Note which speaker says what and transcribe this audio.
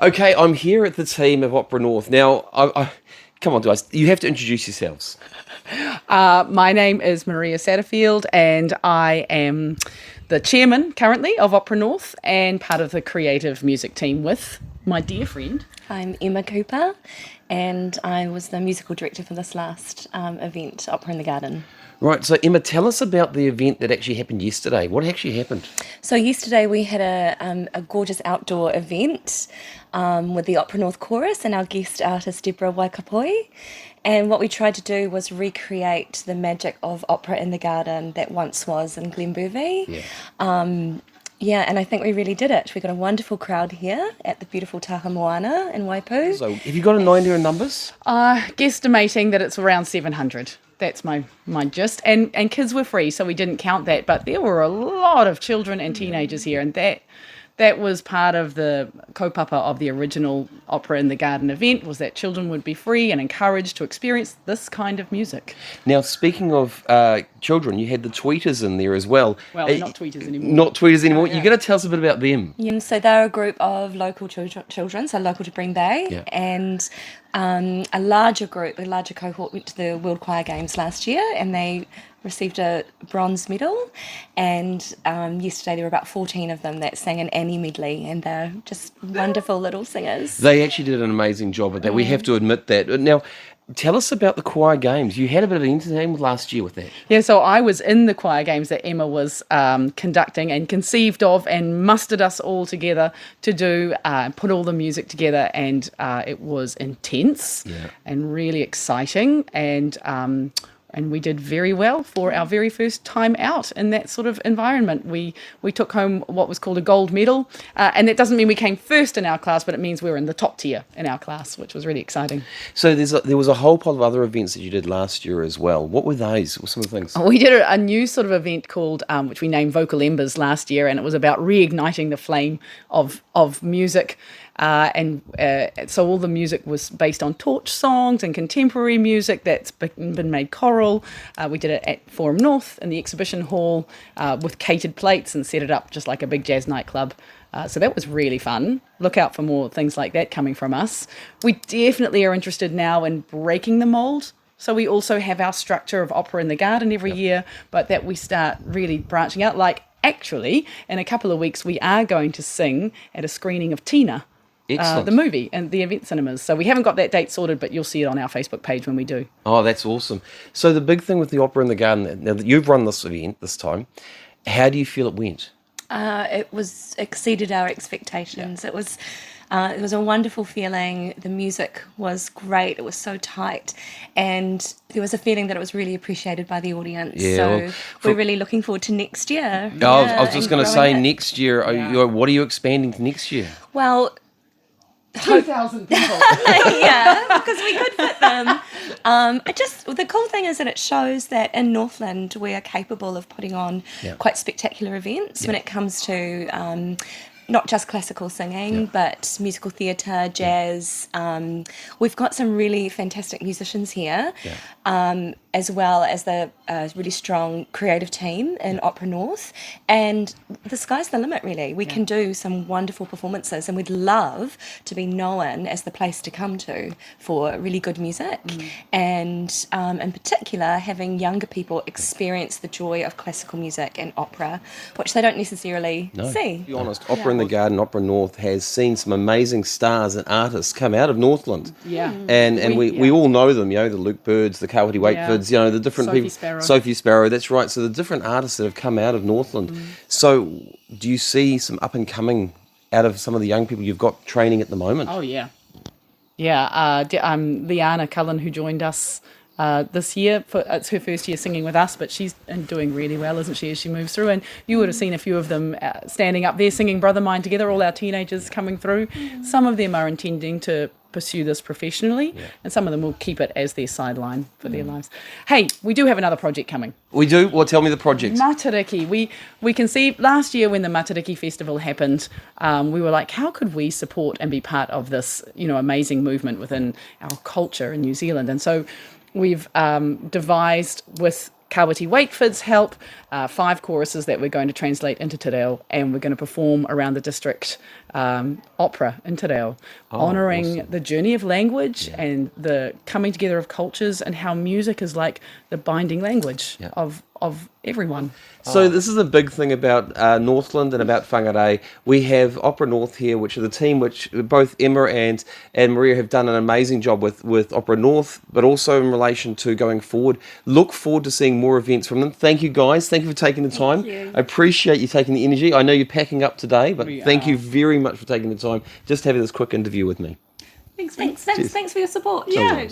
Speaker 1: Okay, I'm here at the team of Opera North. Now, come on, guys, you have to introduce yourselves.
Speaker 2: My name is Maria Satterfield, and I am the chairman currently of Opera North and part of the creative music team with my dear friend.
Speaker 3: I'm Emma Couper, and I was the musical director for this last event, Opera in the Garden.
Speaker 1: Right, so Emma, tell us about the event that actually happened yesterday. What actually happened?
Speaker 3: So yesterday we had a gorgeous outdoor event with the Opera North Chorus and our guest artist Deborah Waikapoi. And what we tried to do was recreate the magic of Opera in the Garden that once was in Glenbervie. Yeah, and I think we really did it. We got a wonderful crowd here at the beautiful Taha Moana in Waipu.
Speaker 1: So, have you got an idea in numbers?
Speaker 2: Guesstimating that it's around 700. That's my gist. And kids were free, so we didn't count that. But there were a lot of children and teenagers here, and that was part of the kaupapa of the original Opera in the Garden event, was that children would be free and encouraged to experience this kind of music.
Speaker 1: Now, speaking of children, you had the tweeters in there as well.
Speaker 2: Well, they're not tweeters anymore.
Speaker 1: Not tweeters anymore.
Speaker 2: Yeah.
Speaker 1: You're going to tell us a bit about them.
Speaker 3: Yeah, so they're a group of local children, so local to Bream Bay,
Speaker 1: Yeah.
Speaker 3: and a larger cohort went to the World Choir Games last year, and they received a bronze medal. And yesterday there were about 14 of them that sang an Annie medley, and they're just wonderful little singers.
Speaker 1: They actually did an amazing job at that. We have to admit that. Now, tell us about the choir games. You had a bit of entertainment last year with that.
Speaker 2: Yeah, so I was in the choir games that Emma was conducting and conceived of and mustered us all together to do, put all the music together, and it was intense and really exciting, and we did very well for our very first time out in that sort of environment. We took home what was called a gold medal, and that doesn't mean we came first in our class, but it means we were in the top tier in our class, which was really exciting.
Speaker 1: So there was a whole pile of other events that you did last year as well. What were those? What were some of the things?
Speaker 2: We did a new sort of event called, which we named Vocal Embers last year, and it was about reigniting the flame of music. So all the music was based on torch songs and contemporary music that's been made choral. We did it at Forum North in the exhibition hall with catered plates and set it up just like a big jazz nightclub. So that was really fun. Look out for more things like that coming from us. We definitely are interested now in breaking the mould. So we also have our structure of Opera in the Garden every year, but that we start really branching out. Like actually, in a couple of weeks, we are going to sing at a screening of Tina. The movie and the event cinemas. So we haven't got that date sorted, but you'll see it on our Facebook page when we do.
Speaker 1: Oh, that's awesome. So the big thing with the Opera in the Garden, now that you've run this event this time, how do you feel it went?
Speaker 3: It was exceeded our expectations. Yeah. It was a wonderful feeling. The music was great. It was so tight, and there was a feeling that it was really appreciated by the audience. Yeah, so we're really looking forward to next year.
Speaker 1: I was just going to say next year. What are you expanding to next year?
Speaker 3: Well,
Speaker 2: 2,000 people.
Speaker 3: Yeah, because we could fit them. The cool thing is that it shows that in Northland we are capable of putting on quite spectacular events when it comes to not just classical singing, but musical theatre, jazz. We've got some really fantastic musicians here, as well as the really strong creative team in Opera North. And the sky's the limit, really. We can do some wonderful performances, and we'd love to be known as the place to come to for really good music. And in particular, having younger people experience the joy of classical music and opera, which they don't necessarily see.
Speaker 1: To be honest, Opera in the Garden, Opera North has seen some amazing stars and artists come out of Northland.
Speaker 2: Yeah.
Speaker 1: And we all know them, the Luke Birds, the Kawati Wakefords, the different people. Sophie Sparrow, that's right. So the different artists that have come out of Northland. So do you see some up and coming out of some of the young people you've got training at the moment?
Speaker 2: Oh, yeah. Yeah, Liana Cullen, who joined us this year. It's her first year singing with us, but she's doing really well, isn't she, as she moves through? And you would have seen a few of them standing up there singing Brother Mine together, all our teenagers coming through. Some of them are intending to pursue this professionally, and some of them will keep it as their sideline for their lives. Hey, we do have another project coming.
Speaker 1: We do? Well, tell me the project.
Speaker 2: Matariki. We conceived last year when the Matariki Festival happened, we were like, how could we support and be part of this, amazing movement within our culture in New Zealand? And so we've devised with Kawati Wakeford's help, 5 choruses that we're going to translate into Te Reo, and we're going to perform around the district opera in Te Reo, honouring the journey of language and the coming together of cultures, and how music is like the binding language of everyone.
Speaker 1: So this is a big thing about Northland and about Whangarei. We have Opera North here, which are the team which both Emma and Maria have done an amazing job with Opera North, but also in relation to going forward. Look forward to seeing more events from them. Thank you, guys. Thank you for taking the time. I appreciate you taking the energy. I know you're packing up today, but thank you very much for taking the time, just having this quick interview with me.
Speaker 3: Thanks for your support.
Speaker 1: Yeah.